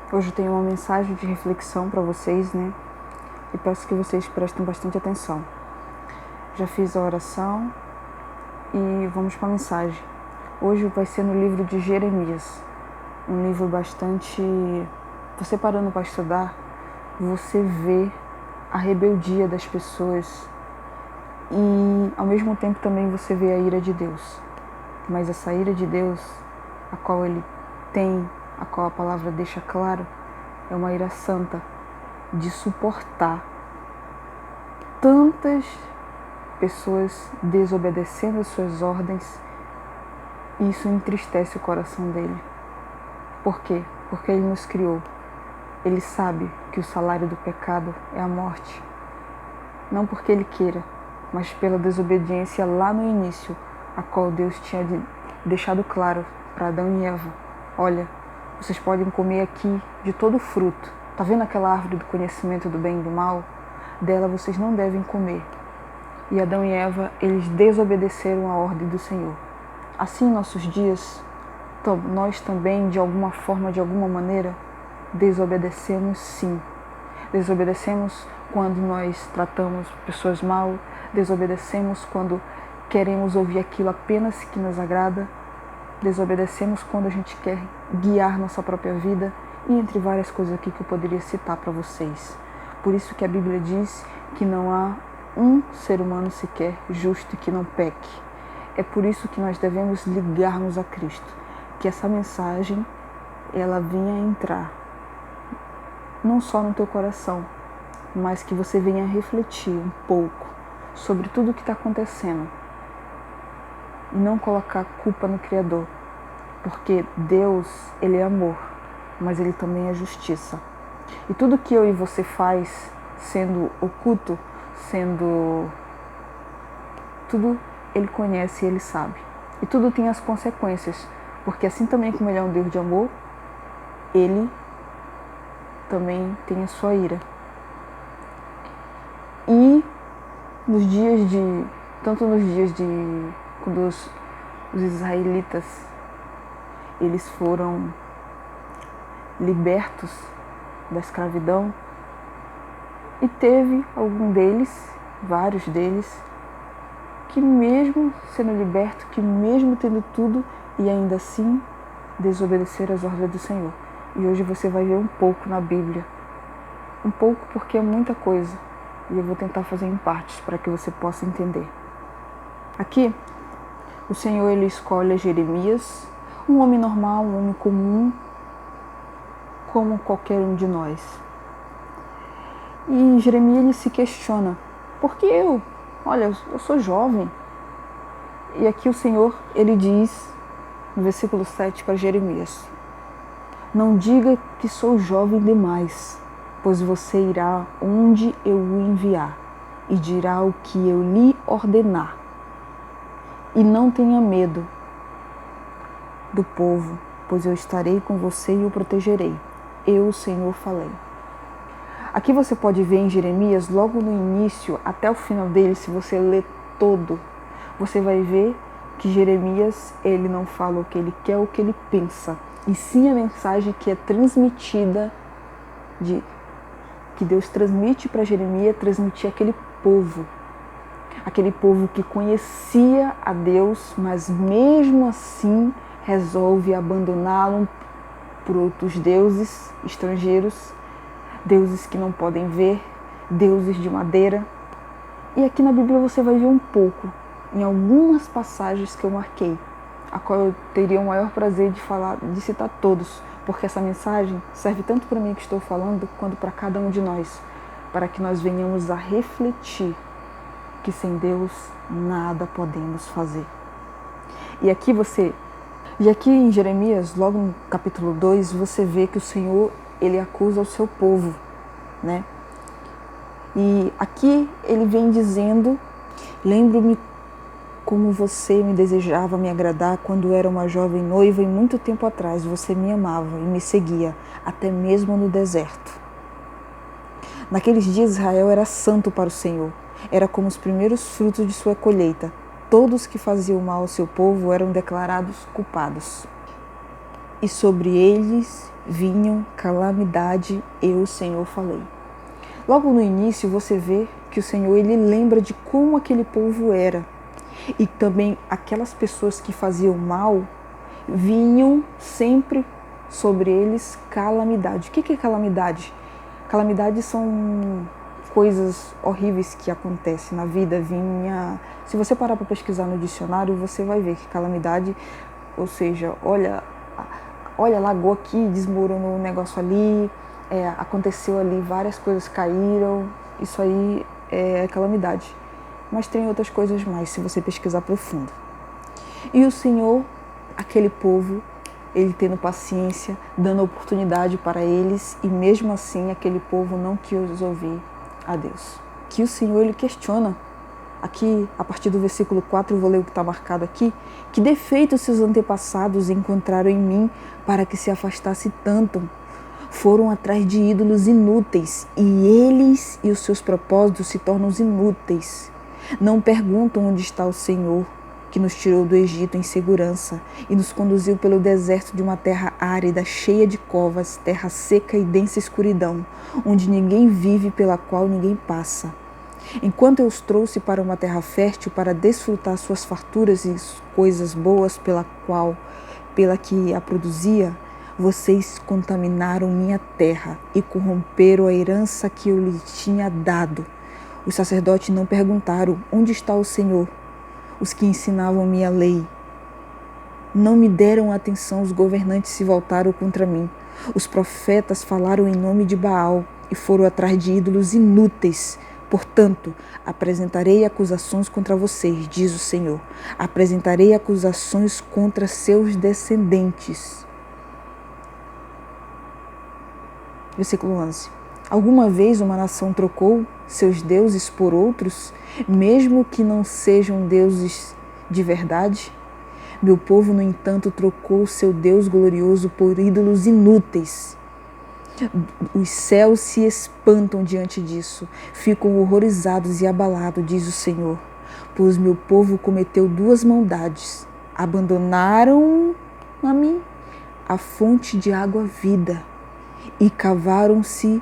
Hoje eu tenho uma mensagem de reflexão para vocês, né? E peço que vocês prestem bastante atenção. Já fiz a oração e vamos para a mensagem. Hoje vai ser no livro de Jeremias, um livro bastante... Você parando para estudar, você vê a rebeldia das pessoas e ao mesmo tempo também você vê a ira de Deus. Mas essa ira de Deus, a qual Ele tem, a qual a palavra deixa claro, é uma ira santa de suportar tantas pessoas desobedecendo as suas ordens, e isso entristece o coração dele. Por quê? Porque Ele nos criou. Ele sabe que o salário do pecado é a morte. Não porque Ele queira, mas pela desobediência lá no início, a qual Deus tinha deixado claro para Adão e Eva. Olha, vocês podem comer aqui de todo o fruto. Tá vendo aquela árvore do conhecimento do bem e do mal? Dela vocês não devem comer. E Adão e Eva, eles desobedeceram a ordem do Senhor. Assim, em nossos dias, nós também, de alguma forma, de alguma maneira, desobedecemos sim. Desobedecemos quando nós tratamos pessoas mal, desobedecemos quando queremos ouvir aquilo apenas que nos agrada, desobedecemos quando a gente quer guiar nossa própria vida, e entre várias coisas aqui que eu poderia citar para vocês. Por isso que a Bíblia diz que não há um ser humano sequer justo e que não peque. É por isso que nós devemos ligarmos a Cristo, que essa mensagem ela venha entrar não só no teu coração, mas que você venha refletir um pouco sobre tudo o que está acontecendo e não colocar culpa no Criador, porque Deus, Ele é amor, mas Ele também é justiça. E tudo que eu e você faz, sendo oculto, tudo Ele conhece e Ele sabe. E tudo tem as consequências, porque assim também como Ele é um Deus de amor, Ele também tem a sua ira. E tanto nos dias de quando os israelitas eles foram libertos da escravidão, e teve algum deles, vários deles, que mesmo sendo liberto, que mesmo tendo tudo, e ainda assim desobedeceram as ordens do Senhor. E hoje você vai ver um pouco na Bíblia, um pouco porque é muita coisa, e eu vou tentar fazer em partes para que você possa entender. Aqui, o Senhor ele escolhe Jeremias, um homem normal, um homem comum, como qualquer um de nós. E Jeremias ele se questiona, por que eu? Olha, eu sou jovem. E aqui o Senhor ele diz, no versículo 7 para Jeremias, não diga que sou jovem demais, pois você irá onde eu o enviar e dirá o que eu lhe ordenar. E não tenha medo do povo, pois eu estarei com você e o protegerei. Eu, o Senhor, falei. Aqui você pode ver em Jeremias, logo no início até o final dele, se você ler todo, você vai ver que Jeremias, ele não fala o que ele quer, o que ele pensa, e sim a mensagem que é transmitida, que Deus transmite para Jeremias, transmitir aquele povo que conhecia a Deus, mas mesmo assim resolve abandoná-lo por outros deuses estrangeiros, deuses que não podem ver, deuses de madeira. E aqui na Bíblia você vai ver um pouco, em algumas passagens que eu marquei, a qual eu teria o maior prazer de citar todos, porque essa mensagem serve tanto para mim que estou falando, quanto para cada um de nós, para que nós venhamos a refletir que sem Deus nada podemos fazer. E aqui em Jeremias, logo no capítulo 2, você vê que o Senhor, ele acusa o seu povo, né? E aqui ele vem dizendo, lembro-me como você me desejava me agradar quando era uma jovem noiva e muito tempo atrás você me amava e me seguia, até mesmo no deserto. Naqueles dias Israel era santo para o Senhor, era como os primeiros frutos de sua colheita. Todos que faziam mal ao seu povo eram declarados culpados. e sobre eles vinham calamidade, eu, o Senhor, falei. Logo no início você vê que o Senhor, ele lembra de como aquele povo era. E também aquelas pessoas que faziam mal, vinham sempre sobre eles calamidade. O que é calamidade? Calamidade são coisas horríveis que acontecem na vida. Se você parar para pesquisar no dicionário, você vai ver que calamidade, ou seja, olha, lagoa aqui, desmoronou um negócio ali, aconteceu ali, várias coisas caíram, isso aí é calamidade. Mas tem outras coisas mais, se você pesquisar profundo. E o Senhor, aquele povo, ele tendo paciência, dando oportunidade para eles, e mesmo assim aquele povo não quis ouvir a Deus. Que o Senhor, ele questiona, aqui a partir do versículo 4, eu vou ler o que está marcado aqui, que defeitos seus antepassados encontraram em mim para que se afastasse tanto. Foram atrás de ídolos inúteis, e eles e os seus propósitos se tornam inúteis. Não perguntam onde está o Senhor, que nos tirou do Egito em segurança e nos conduziu pelo deserto de uma terra árida, cheia de covas, terra seca e densa escuridão, onde ninguém vive, pela qual ninguém passa. Enquanto eu os trouxe para uma terra fértil para desfrutar suas farturas e coisas boas pela que a produzia, vocês contaminaram minha terra e corromperam a herança que eu lhes tinha dado. Os sacerdotes não perguntaram, onde está o Senhor? Os que ensinavam minha lei. Não me deram atenção, os governantes se voltaram contra mim. Os profetas falaram em nome de Baal e foram atrás de ídolos inúteis. Portanto, apresentarei acusações contra vocês, diz o Senhor. Apresentarei acusações contra seus descendentes. Versículo 11. Alguma vez uma nação trocou seus deuses por outros, mesmo que não sejam deuses de verdade? Meu povo, no entanto, trocou seu Deus glorioso por ídolos inúteis. Os céus se espantam diante disso, ficam horrorizados e abalados, diz o Senhor. Pois meu povo cometeu duas maldades. Abandonaram a mim a fonte de água vida e cavaram-se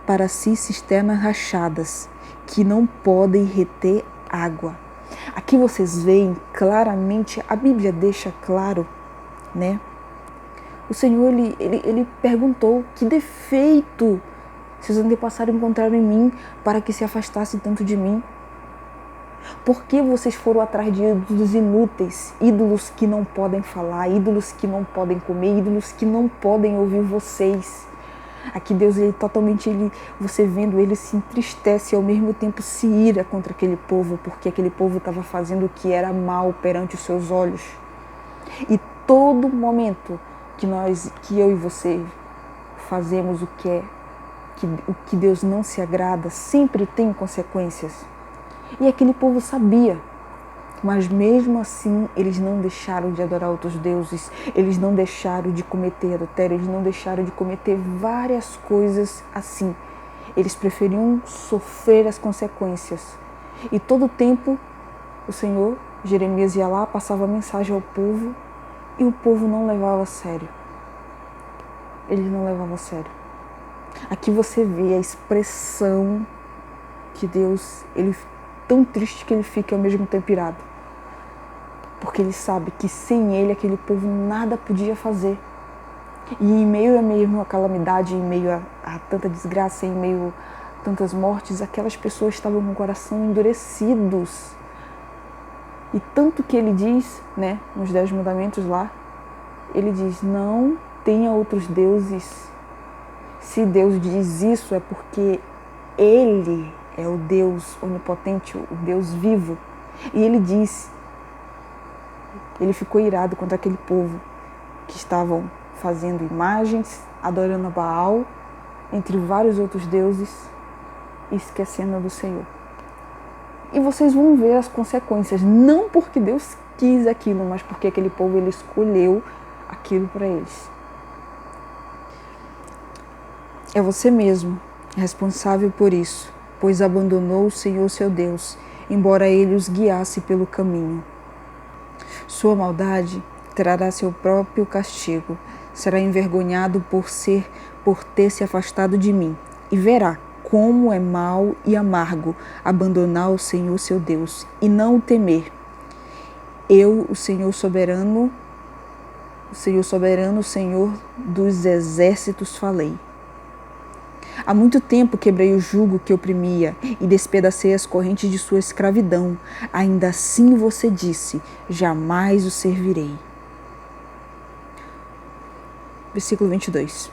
para si cisternas rachadas, que não podem reter água. Aqui vocês veem claramente, a Bíblia deixa claro, né? O Senhor, ele perguntou que defeito seus antepassados encontraram em mim para que se afastasse tanto de mim. Por que vocês foram atrás de ídolos inúteis, ídolos que não podem falar, ídolos que não podem comer, ídolos que não podem ouvir vocês? Aqui Deus, você vendo, ele se entristece e ao mesmo tempo se ira contra aquele povo, porque aquele povo estava fazendo o que era mal perante os seus olhos. E todo momento que eu e você fazemos o que Deus não se agrada, sempre tem consequências. E aquele povo sabia. Mas mesmo assim, eles não deixaram de adorar outros deuses, eles não deixaram de cometer adultério, eles não deixaram de cometer várias coisas assim. Eles preferiam sofrer as consequências. E todo o tempo, o Senhor, Jeremias ia lá, passava mensagem ao povo, e o povo não levava a sério. Eles não levavam a sério. Aqui você vê a expressão que Deus, ele tão triste que ele fica ao mesmo tempo irado. Porque ele sabe que sem ele aquele povo nada podia fazer. E em meio a mesmo a calamidade, em meio a tanta desgraça, em meio a tantas mortes, aquelas pessoas estavam com o coração endurecidos. E tanto que ele diz, né, nos 10 mandamentos lá, ele diz, não tenha outros deuses. Se Deus diz isso é porque ele é o Deus onipotente, o Deus vivo. E ele diz, ele ficou irado contra aquele povo que estavam fazendo imagens, adorando a Baal, entre vários outros deuses, e esquecendo do Senhor. E vocês vão ver as consequências, não porque Deus quis aquilo, mas porque aquele povo, ele escolheu aquilo para eles. É você mesmo responsável por isso, pois abandonou o Senhor seu Deus, embora ele os guiasse pelo caminho. Sua maldade trará seu próprio castigo. Será envergonhado por ter se afastado de mim, e verá como é mau e amargo abandonar o Senhor seu Deus e não o temer. Eu, o Senhor soberano, o Senhor dos exércitos, falei. Há muito tempo quebrei o jugo que oprimia e despedacei as correntes de sua escravidão. Ainda assim você disse, jamais o servirei. Versículo 22.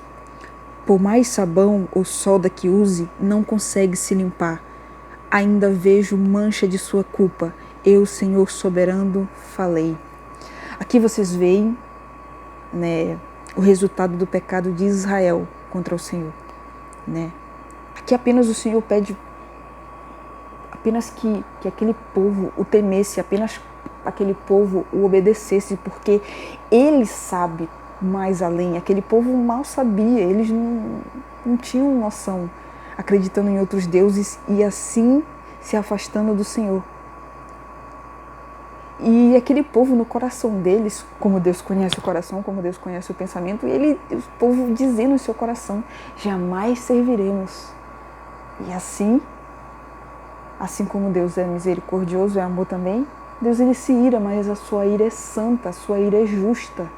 Por mais sabão ou solda que use, não consegue se limpar. Ainda vejo mancha de sua culpa. Eu, Senhor soberano, falei. Aqui vocês veem, né, o resultado do pecado de Israel contra o Senhor. Né? Aqui apenas o Senhor pede apenas que aquele povo o temesse, apenas aquele povo o obedecesse, porque ele sabe mais além. Aquele povo mal sabia, eles não tinham noção, acreditando em outros deuses e assim se afastando do Senhor. E aquele povo no coração deles, como Deus conhece o coração, como Deus conhece o pensamento, o povo dizendo em seu coração, jamais serviremos. E assim como Deus é misericordioso, é amor também, Deus ele se ira, mas a sua ira é santa, a sua ira é justa.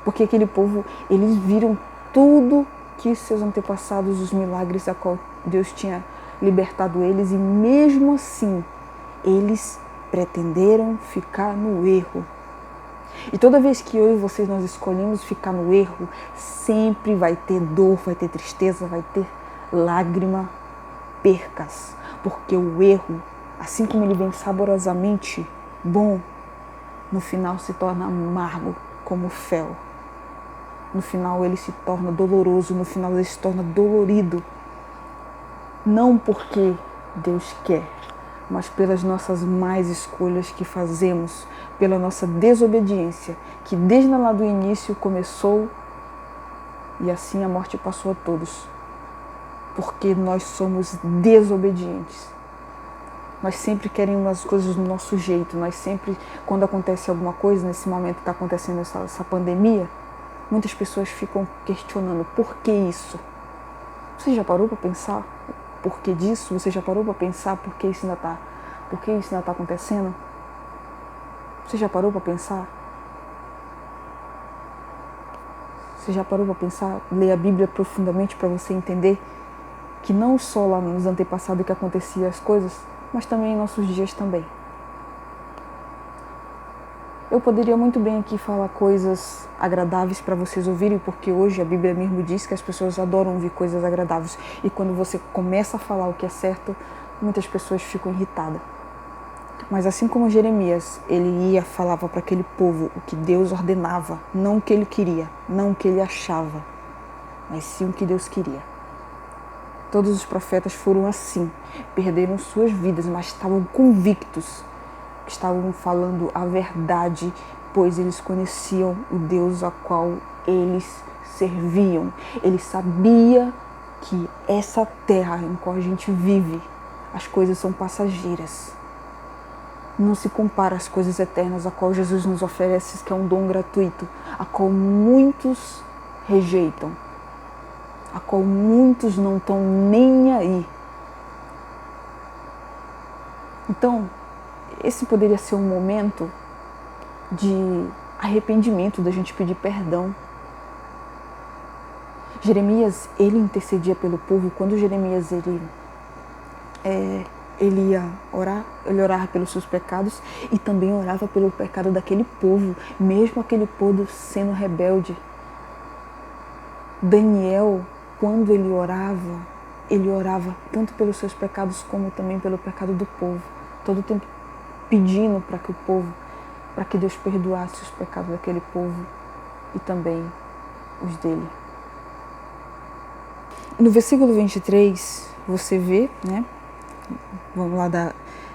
Porque aquele povo, eles viram tudo que seus antepassados, os milagres a qual Deus tinha libertado eles, e mesmo assim, eles pretenderam ficar no erro. E toda vez que eu e vocês nós escolhemos ficar no erro, sempre vai ter dor, vai ter tristeza, vai ter lágrima, percas. Porque o erro, assim como ele vem saborosamente bom, no final se torna amargo como fel. No final ele se torna doloroso, no final ele se torna dolorido. Não porque Deus quer, mas pelas nossas más escolhas que fazemos, pela nossa desobediência, que desde lá do início começou e assim a morte passou a todos. Porque nós somos desobedientes. Nós sempre queremos as coisas do nosso jeito, nós sempre, quando acontece alguma coisa, nesse momento que está acontecendo essa pandemia, muitas pessoas ficam questionando, por que isso? Você já parou para pensar o porquê disso? Você já parou para pensar por que isso ainda está acontecendo? Você já parou para pensar? Você já parou para pensar, ler a Bíblia profundamente para você entender que não só lá nos antepassados que acontecia as coisas, mas também em nossos dias também. Eu poderia muito bem aqui falar coisas agradáveis para vocês ouvirem, porque hoje a Bíblia mesmo diz que as pessoas adoram ouvir coisas agradáveis. E quando você começa a falar o que é certo, muitas pessoas ficam irritadas. Mas assim como Jeremias, ele falava para aquele povo o que Deus ordenava, não o que ele queria, não o que ele achava, mas sim o que Deus queria. Todos os profetas foram assim, perderam suas vidas, mas estavam convictos, estavam falando a verdade, pois eles conheciam o Deus a qual eles serviam. Eles sabiam que essa terra em qual a gente vive, as coisas são passageiras. Não se compara às coisas eternas a qual Jesus nos oferece, que é um dom gratuito, a qual muitos rejeitam, a qual muitos não estão nem aí. Então, esse poderia ser um momento de arrependimento, da gente pedir perdão. Jeremias, ele intercedia pelo povo. Quando Jeremias ele ia orar, ele orava pelos seus pecados e também orava pelo pecado daquele povo, mesmo aquele povo sendo rebelde. Daniel, quando ele orava tanto pelos seus pecados como também pelo pecado do povo, todo o tempo pedindo para que Deus perdoasse os pecados daquele povo e também os dele. No versículo 23, você vê, né? Vamos lá,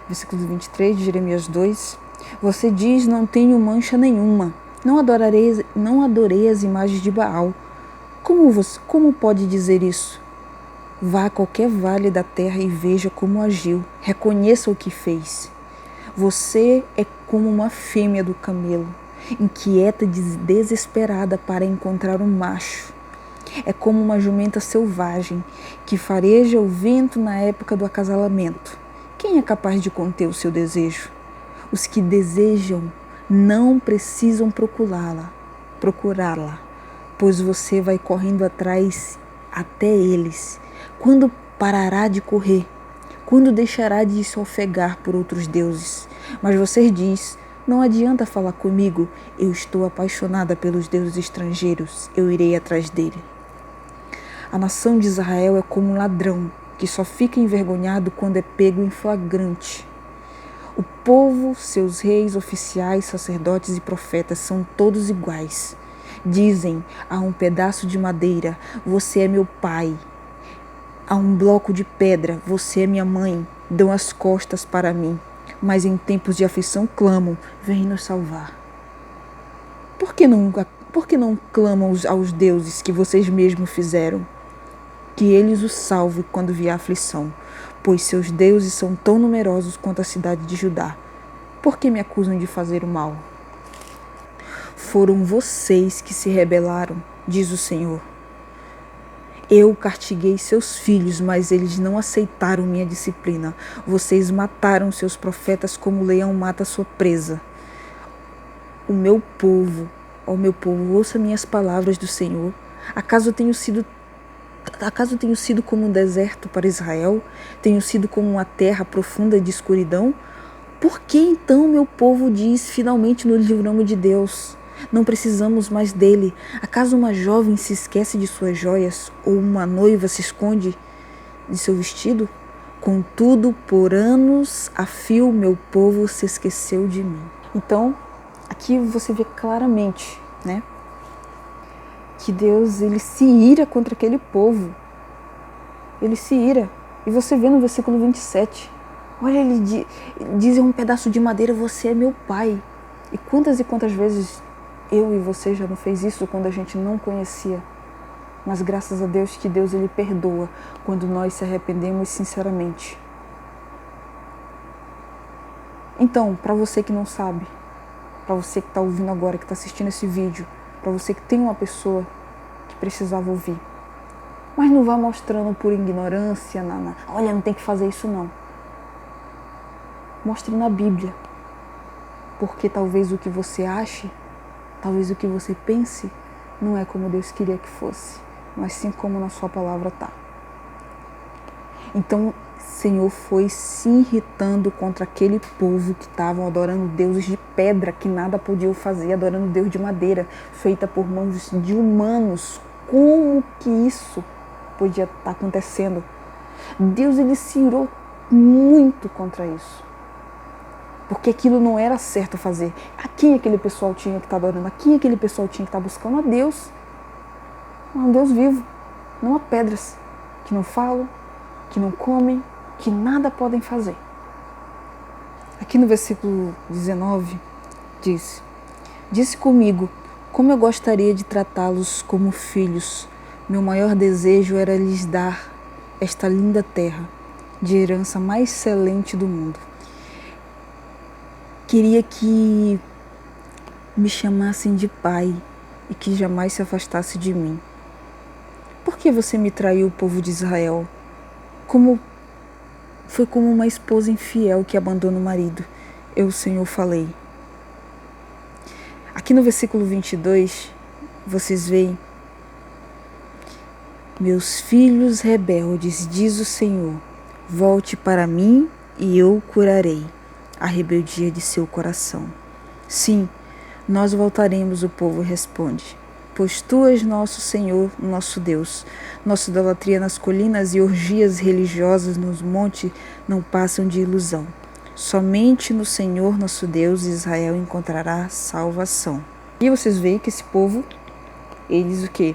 versículo 23 de Jeremias 2. Você diz, não tenho mancha nenhuma, não adorei as imagens de Baal. Como pode dizer isso? Vá a qualquer vale da terra e veja como agiu, reconheça o que fez. Você é como uma fêmea do camelo, inquieta e desesperada para encontrar um macho. É como uma jumenta selvagem que fareja o vento na época do acasalamento. Quem é capaz de conter o seu desejo? Os que desejam não precisam procurá-la, pois você vai correndo atrás até eles. Quando parará de correr? Quando deixará de se ofegar por outros deuses? Mas você diz: não adianta falar comigo, eu estou apaixonada pelos deuses estrangeiros, eu irei atrás dele. A nação de Israel é como um ladrão que só fica envergonhado quando é pego em flagrante. O povo, seus reis, oficiais, sacerdotes e profetas são todos iguais. Dizem a um pedaço de madeira: você é meu pai. A um bloco de pedra: você é minha mãe. Dão as costas para mim, mas em tempos de aflição clamam: vem nos salvar. Por que não clamam aos deuses que vocês mesmos fizeram? Que eles os salvem quando vier a aflição, pois seus deuses são tão numerosos quanto a cidade de Judá. Por que me acusam de fazer o mal? Foram vocês que se rebelaram, diz o Senhor. Eu castiguei seus filhos, mas eles não aceitaram minha disciplina. Vocês mataram seus profetas como o leão mata sua presa. Ó meu povo, ouça minhas palavras do Senhor. Acaso tenho sido como um deserto para Israel? Tenho sido como uma terra profunda de escuridão? Por que então meu povo diz: finalmente nos livramos de Deus? Não precisamos mais dele. Acaso uma jovem se esquece de suas joias? Ou uma noiva se esconde de seu vestido? Contudo, por anos a fio, meu povo se esqueceu de mim. Então, aqui você vê claramente, né? Que Deus, ele se ira contra aquele povo. Ele se ira. E você vê no versículo 27. Olha, ele diz: um pedaço de madeira, você é meu pai. E quantas vezes eu e você já não fez isso quando a gente não conhecia? Mas graças a Deus que Deus, ele perdoa quando nós se arrependemos sinceramente. Então, para você que não sabe, para você que está ouvindo agora, que está assistindo esse vídeo, para você que tem uma pessoa que precisava ouvir, mas não vá mostrando por ignorância, olha, não tem que fazer isso não. Mostre na Bíblia, porque talvez o que você ache, talvez o que você pense, não é como Deus queria que fosse, mas sim como na sua palavra está. Então, o Senhor foi se irritando contra aquele povo que estavam adorando deuses de pedra, que nada podiam fazer, adorando Deus de madeira, feita por mãos de humanos. Como que isso podia estar acontecendo? Deus, ele se irou muito contra isso, porque aquilo não era certo fazer. A quem aquele pessoal tinha que estar adorando? A quem aquele pessoal tinha que estar buscando? A Deus. Um Deus vivo, não a pedras que não falam, que não comem, que nada podem fazer. Aqui no versículo 19 diz: disse comigo, como eu gostaria de tratá-los como filhos. Meu maior desejo era lhes dar esta linda terra, de herança mais excelente do mundo. Queria que me chamassem de pai e que jamais se afastasse de mim. Por que você me traiu, povo de Israel? Foi como uma esposa infiel que abandona o marido. Eu, o Senhor, falei. Aqui no versículo 22, vocês veem: meus filhos rebeldes, diz o Senhor, volte para mim e eu curarei a rebeldia de seu coração. Sim, nós voltaremos, o povo responde, pois tu és nosso Senhor, nosso Deus. Nossa idolatria nas colinas e orgias religiosas nos montes não passam de ilusão. Somente no Senhor, nosso Deus, Israel encontrará salvação. E vocês veem que esse povo, eles o quê?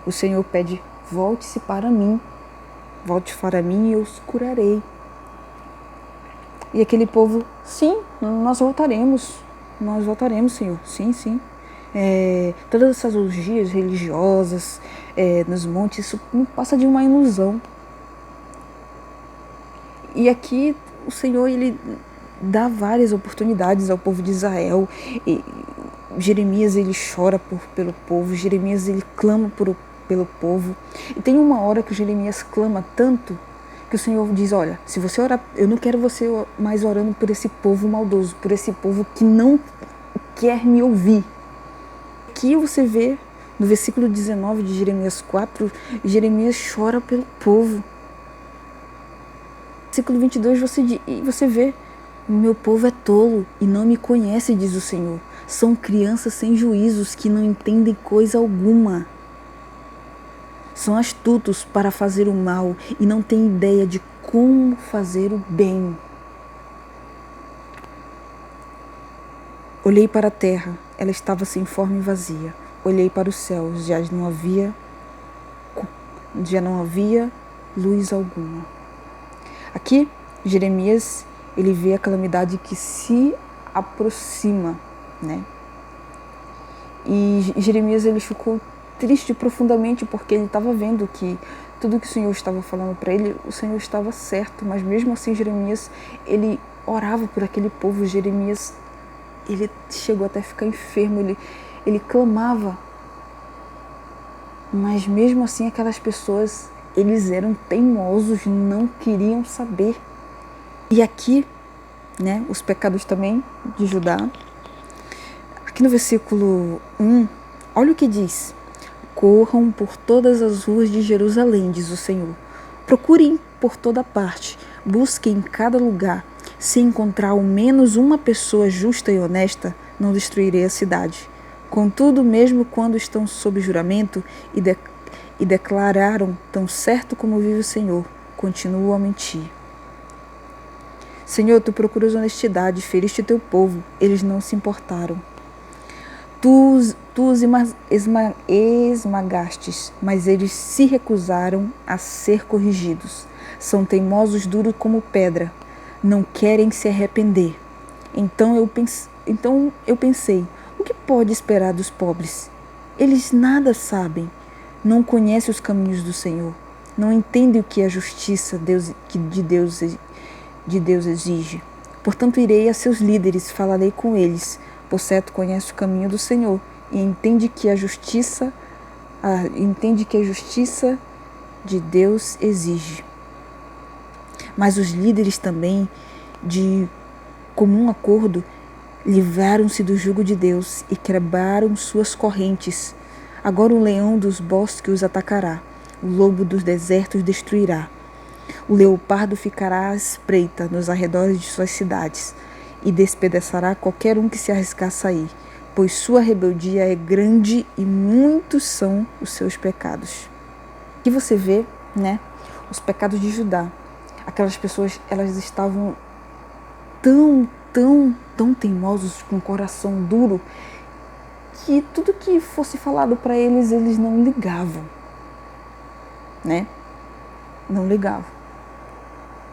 O Senhor pede: volte-se para mim. Volte para mim e eu os curarei. E aquele povo: sim, nós voltaremos, Senhor. Sim, sim. Todas essas orgias religiosas nos montes, isso não passa de uma ilusão. E aqui o Senhor, ele dá várias oportunidades ao povo de Israel. E Jeremias, ele chora pelo povo, Jeremias, ele clama pelo povo. E tem uma hora que o Jeremias clama tanto que o Senhor diz, olha, se você orar, eu não quero você mais orando por esse povo maldoso, por esse povo que não quer me ouvir. Aqui você vê, no versículo 19 de Jeremias 4, Jeremias chora pelo povo. No versículo 22 você vê, meu povo é tolo e não me conhece, diz o Senhor. São crianças sem juízos que não entendem coisa alguma. São astutos para fazer o mal e não têm ideia de como fazer o bem. Olhei para a terra, ela estava sem forma e vazia. Olhei para os céus, já não havia luz alguma. Aqui, Jeremias, ele vê a calamidade que se aproxima, né? E Jeremias, ele ficou triste profundamente porque ele estava vendo que tudo que o Senhor estava falando para ele, o Senhor estava certo, mas mesmo assim Jeremias, ele orava por aquele povo. Jeremias, ele chegou até a ficar enfermo, ele clamava, mas mesmo assim aquelas pessoas, eles eram teimosos, não queriam saber. E aqui, né, os pecados também de Judá, aqui no versículo 1, olha o que diz: corram por todas as ruas de Jerusalém, diz o Senhor. Procurem por toda parte, busquem em cada lugar. Se encontrar ao menos uma pessoa justa e honesta, não destruirei a cidade. Contudo, mesmo quando estão sob juramento e declararam, tão certo como vive o Senhor, continuam a mentir. Senhor, tu procuras honestidade, feriste teu povo, eles não se importaram. Tu os esmagastes, mas eles se recusaram a ser corrigidos. São teimosos, duros como pedra, não querem se arrepender. Então eu pensei, o que pode esperar dos pobres? Eles nada sabem, não conhecem os caminhos do Senhor, não entendem o que a justiça de Deus exige. Portanto, irei a seus líderes, falarei com eles. Por certo, conhece o caminho do Senhor e entende que a justiça de Deus exige. Mas os líderes também, de comum acordo, livraram-se do jugo de Deus e quebraram suas correntes. Agora o leão dos bosques os atacará, o lobo dos desertos destruirá. O leopardo ficará à espreita nos arredores de suas cidades e despedaçará qualquer um que se arriscar a sair, pois sua rebeldia é grande e muitos são os seus pecados. Aqui você vê, né, os pecados de Judá. Aquelas pessoas, elas estavam tão teimosos, com o coração duro, que tudo que fosse falado para eles, eles não ligavam, né? Não ligavam.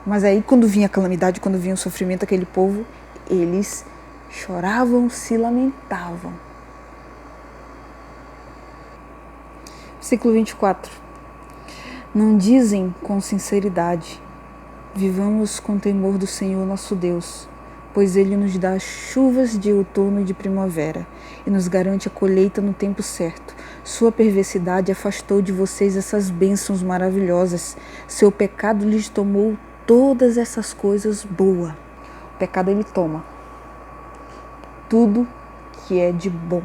Mas aí quando vinha a calamidade, quando vinha o sofrimento, aquele povo, eles choravam, se lamentavam. Versículo 24. Não dizem com sinceridade, vivamos com temor do Senhor nosso Deus, pois Ele nos dá chuvas de outono e de primavera e nos garante a colheita no tempo certo. Sua perversidade afastou de vocês essas bênçãos maravilhosas. Seu pecado lhes tomou todas essas coisas boas. O pecado, ele toma tudo que é de bom.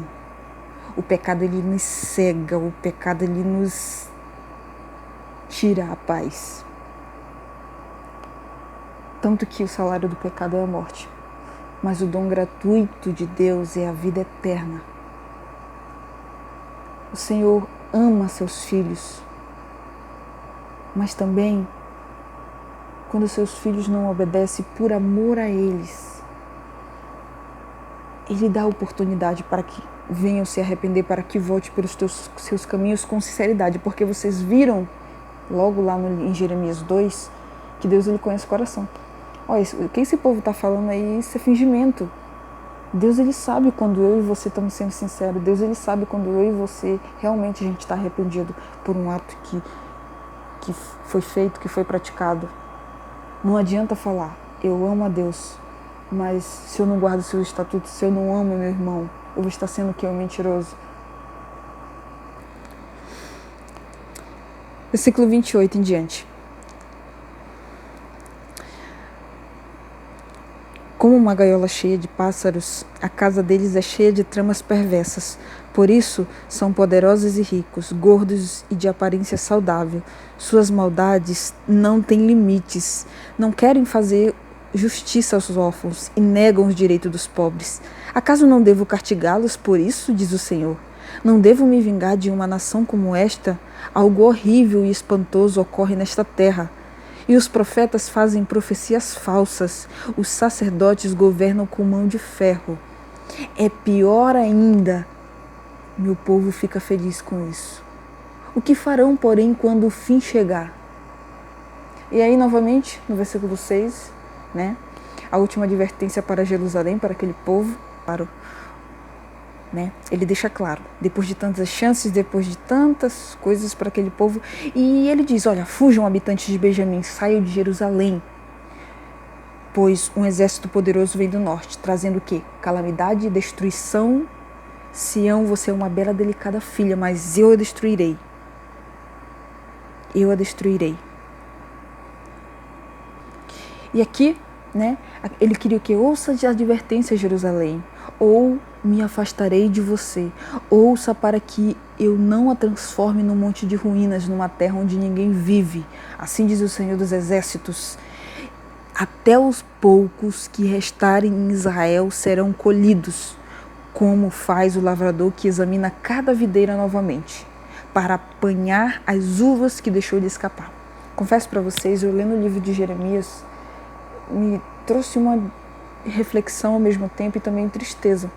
O pecado, ele nos cega. O pecado, ele nos tira a paz. Tanto que o salário do pecado é a morte, mas o dom gratuito de Deus é a vida eterna. O Senhor ama seus filhos, mas também, quando seus filhos não obedecem por amor a eles, Ele dá oportunidade para que venham se arrepender, para que volte pelos seus caminhos com sinceridade, porque vocês viram logo lá em Jeremias 2 que Deus, ele conhece o coração. Olha, o que esse povo está falando aí, isso é fingimento. Deus, ele sabe quando eu e você estamos sendo sinceros. Deus, ele sabe quando eu e você realmente a gente está arrependido por um ato que foi feito, que foi praticado. Não adianta falar, eu amo a Deus, Mas se eu não guardo seus estatutos, se eu não amo meu irmão, eu vou estar sendo o quê? Um mentiroso. Versículo 28 em diante. Como uma gaiola cheia de pássaros, a casa deles é cheia de tramas perversas. Por isso, são poderosos e ricos, gordos e de aparência saudável. Suas maldades não têm limites. Não querem fazer justiça aos órfãos e negam os direitos dos pobres. Acaso não devo castigá-los por isso, diz o Senhor? Não devo me vingar de uma nação como esta? Algo horrível e espantoso ocorre nesta terra. E os profetas fazem profecias falsas. Os sacerdotes governam com mão de ferro. É pior ainda. Meu povo fica feliz com isso. O que farão, porém, quando o fim chegar? E aí, novamente, no versículo 6, né? A última advertência para Jerusalém, para aquele povo, né? Ele deixa claro, depois de tantas chances, depois de tantas coisas para aquele povo, e ele diz, olha, fujam habitantes de Benjamim, saiam de Jerusalém, pois um exército poderoso vem do norte, trazendo o quê? Calamidade e destruição. Sião, você é uma bela, delicada filha, mas eu a destruirei. Eu a destruirei. E aqui, né, ele queria o quê? Ouça de advertência, Jerusalém, ou me afastarei de você. Ouça para que eu não a transforme num monte de ruínas, numa terra onde ninguém vive. Assim diz o Senhor dos Exércitos. Até os poucos que restarem em Israel serão colhidos, como faz o lavrador que examina cada videira novamente, para apanhar as uvas que deixou de escapar. Confesso para vocês, eu lendo o livro de Jeremias, me trouxe uma reflexão ao mesmo tempo e também tristeza.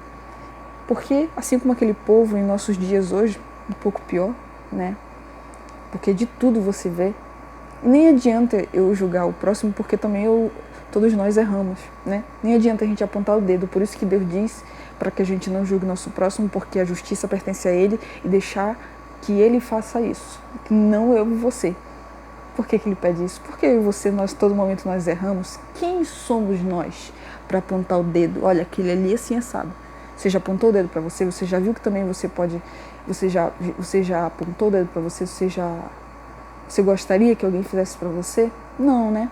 Porque, assim como aquele povo em nossos dias hoje, um pouco pior, né? Porque de tudo você vê. Nem adianta eu julgar o próximo, porque também todos nós erramos, né? Nem adianta a gente apontar o dedo. Por isso que Deus diz para que a gente não julgue o nosso próximo, porque a justiça pertence a Ele, e deixar que Ele faça isso, que não eu e você. Por que Ele pede isso? Porque eu e você, todo momento nós erramos. Quem somos nós para apontar o dedo? Olha, aquele ali é assim assado. Você já apontou o dedo para você? Você já viu que também você pode... Você já apontou o dedo para você? Você gostaria que alguém fizesse para você? Não, né?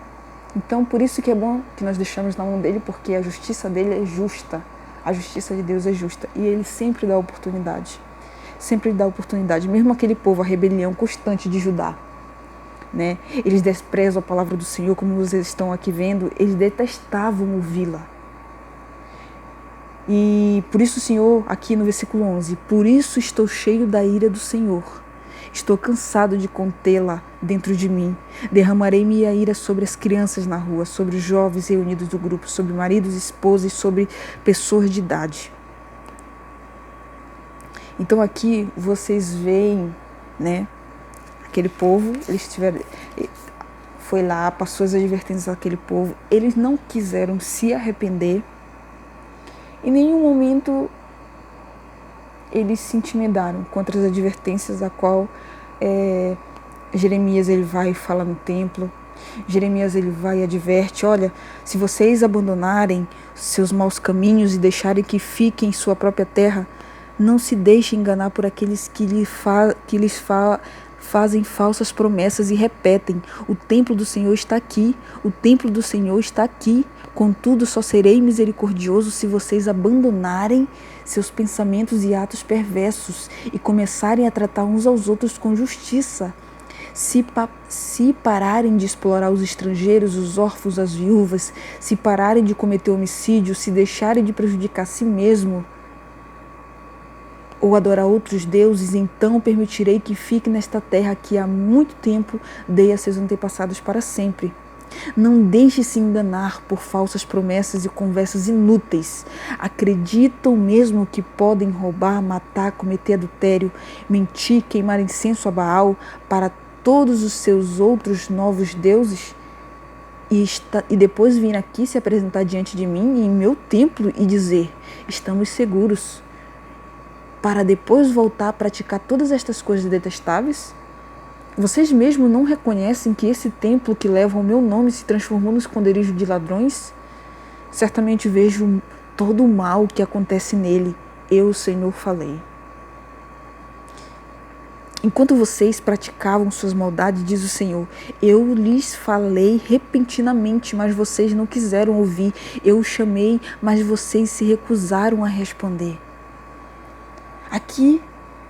Então, por isso que é bom que nós deixamos na mão dele, porque a justiça dele é justa. A justiça de Deus é justa. E ele sempre dá oportunidade. Sempre dá oportunidade. Mesmo aquele povo, a rebelião constante de Judá, né? Eles desprezam a palavra do Senhor, como vocês estão aqui vendo. Eles detestavam ouvi-la. E por isso o Senhor, aqui no versículo 11, por isso estou cheio da ira do Senhor. Estou cansado de contê-la dentro de mim. Derramarei minha ira sobre as crianças na rua, sobre os jovens reunidos do grupo, sobre maridos, esposas e sobre pessoas de idade. Então aqui vocês veem, né, aquele povo, foi lá, passou as advertências àquele povo, eles não quiseram se arrepender. Em nenhum momento eles se intimidaram contra as advertências a qual Jeremias ele vai e fala no templo. Jeremias ele vai e adverte, olha, se vocês abandonarem seus maus caminhos e deixarem que fiquem em sua própria terra, não se deixem enganar por aqueles que lhes fazem falsas promessas e repetem, o templo do Senhor está aqui, o templo do Senhor está aqui. Contudo, só serei misericordioso se vocês abandonarem seus pensamentos e atos perversos e começarem a tratar uns aos outros com justiça. Se pararem de explorar os estrangeiros, os órfãos, as viúvas, se pararem de cometer homicídio, se deixarem de prejudicar a si mesmo ou adorar outros deuses, então permitirei que fique nesta terra que há muito tempo dei a seus antepassados para sempre. Não deixe-se enganar por falsas promessas e conversas inúteis. Acreditam mesmo que podem roubar, matar, cometer adultério, mentir, queimar incenso a Baal para todos os seus outros novos deuses? E depois vir aqui se apresentar diante de mim em meu templo e dizer, estamos seguros, para depois voltar a praticar todas estas coisas detestáveis? Vocês mesmos não reconhecem que esse templo que leva o meu nome se transformou no esconderijo de ladrões? Certamente vejo todo o mal que acontece nele. Eu, o Senhor, falei. Enquanto vocês praticavam suas maldades, diz o Senhor, eu lhes falei repentinamente, mas vocês não quiseram ouvir. Eu os chamei, mas vocês se recusaram a responder. Aqui,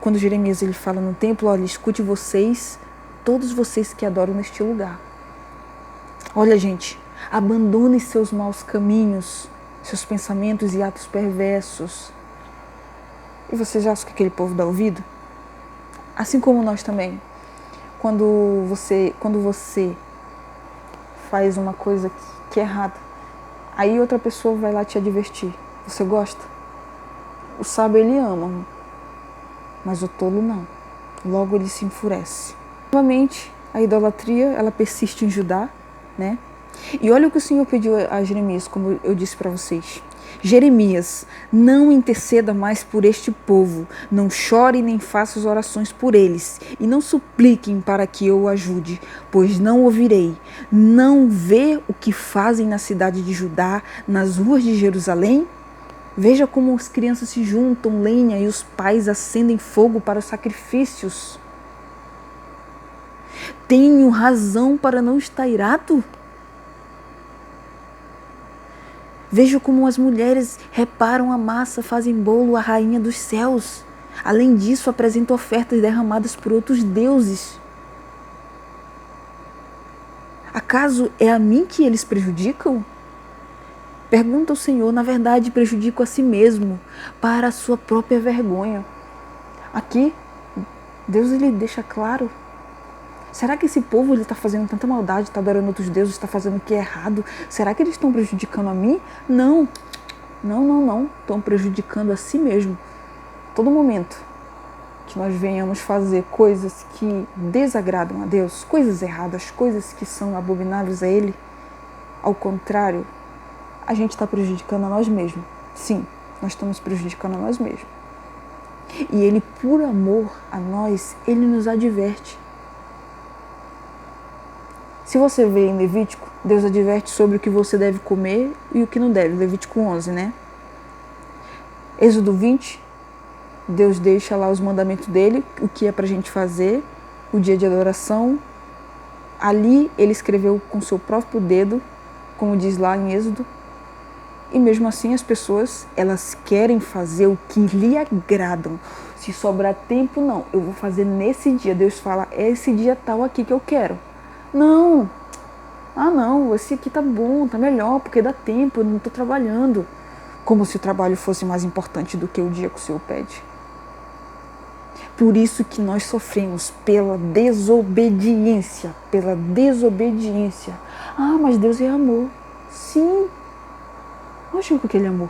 quando Jeremias ele fala no templo, olha, escute vocês, todos vocês que adoram neste lugar. Olha, gente, abandone seus maus caminhos, seus pensamentos e atos perversos. E vocês acham que aquele povo dá ouvido? Assim como nós também. Quando você faz uma coisa que é errada, aí outra pessoa vai lá te advertir. Você gosta? O sábio ele ama, mas o tolo não. Logo ele se enfurece. Novamente, a idolatria, ela persiste em Judá, né? E olha o que o Senhor pediu a Jeremias, como eu disse para vocês. Jeremias, não interceda mais por este povo, não chore nem faça as orações por eles, e não supliquem para que eu o ajude, pois não ouvirei. Não vê o que fazem na cidade de Judá, nas ruas de Jerusalém? Veja como as crianças se juntam lenha e os pais acendem fogo para os sacrifícios. Tenho razão para não estar irado? Vejo como as mulheres reparam a massa, fazem bolo à rainha dos céus. Além disso, apresentam ofertas derramadas por outros deuses. Acaso é a mim que eles prejudicam? Pergunta ao Senhor, na verdade prejudico a si mesmo, para a sua própria vergonha. Aqui, Deus ele deixa claro. Será que esse povo está fazendo tanta maldade, está adorando outros deuses, está fazendo o que é errado? Será que eles estão prejudicando a mim? Não. Estão prejudicando a si mesmo. Todo momento que nós venhamos fazer coisas que desagradam a Deus, coisas erradas, coisas que são abomináveis a Ele, ao contrário, a gente está prejudicando a nós mesmos. Sim, nós estamos prejudicando a nós mesmos. E Ele, por amor a nós, Ele nos adverte. Se você vê em Levítico, Deus adverte sobre o que você deve comer e o que não deve. Levítico 11, né? Êxodo 20, Deus deixa lá os mandamentos dele, o que é pra gente fazer, o dia de adoração. Ali ele escreveu com seu próprio dedo, como diz lá em Êxodo. E mesmo assim as pessoas, elas querem fazer o que lhe agradam. Se sobrar tempo, não. Eu vou fazer nesse dia. Deus fala, é esse dia tal aqui que eu quero. Não, esse aqui tá bom, tá melhor, porque dá tempo, eu não tô trabalhando. Como se o trabalho fosse mais importante do que o dia que o Senhor pede. Por isso que nós sofremos pela desobediência, Ah, mas Deus é amor. Sim, lógico que Ele é amor.